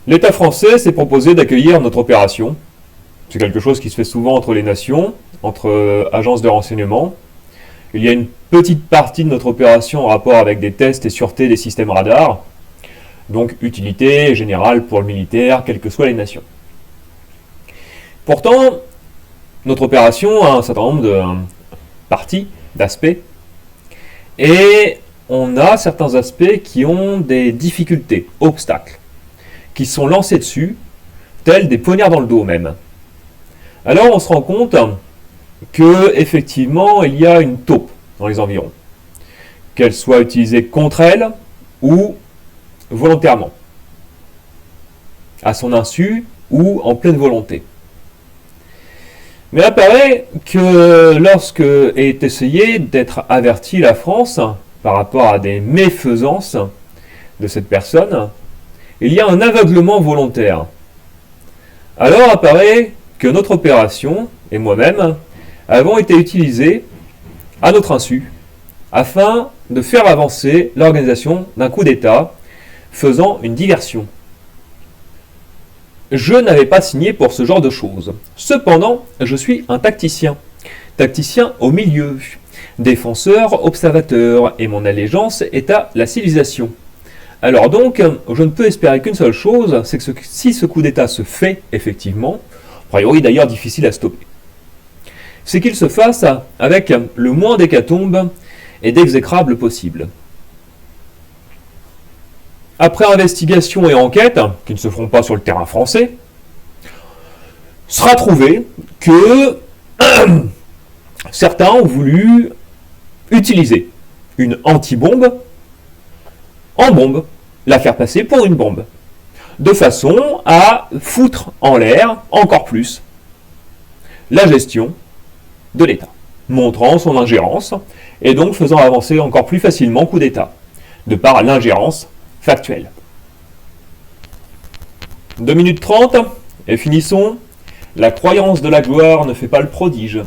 L'État français s'est proposé d'accueillir notre opération. C'est quelque chose qui se fait souvent entre les nations, entre agences de renseignement. Il y a une petite partie de notre opération en rapport avec des tests et sûreté des systèmes radars, donc utilité générale pour le militaire, quelles que soient les nations. Pourtant, notre opération a un certain nombre de parties, d'aspects, et on a certains aspects qui ont des difficultés, obstacles, qui sont lancés dessus, tels des poignards dans le dos même. Alors on se rend compte que effectivement il y a une taupe dans les environs, qu'elle soit utilisée contre elle ou volontairement, à son insu ou en pleine volonté. Mais il apparaît que lorsque est essayé d'être averti la France par rapport à des méfaisances de cette personne, il y a un aveuglement volontaire. Alors apparaît que notre opération, et moi-même, avons été utilisés à notre insu, afin de faire avancer l'organisation d'un coup d'État, faisant une diversion. Je n'avais pas signé pour ce genre de choses. Cependant, je suis un tacticien. Tacticien au milieu, défenseur, observateur, et mon allégeance est à la civilisation. Alors donc, je ne peux espérer qu'une seule chose, c'est que si ce coup d'État se fait effectivement, a priori d'ailleurs difficile à stopper, c'est qu'il se fasse avec le moins d'hécatombes et d'exécrables possible. Après investigation et enquête, qui ne se feront pas sur le terrain français, sera trouvé que certains ont voulu utiliser une antibombe en bombe, la faire passer pour une bombe, de façon à foutre en l'air encore plus la gestion de l'État, montrant son ingérence et donc faisant avancer encore plus facilement coup d'État, de par l'ingérence factuelle. 2 minutes 30, et finissons. La croyance de la gloire ne fait pas le prodige.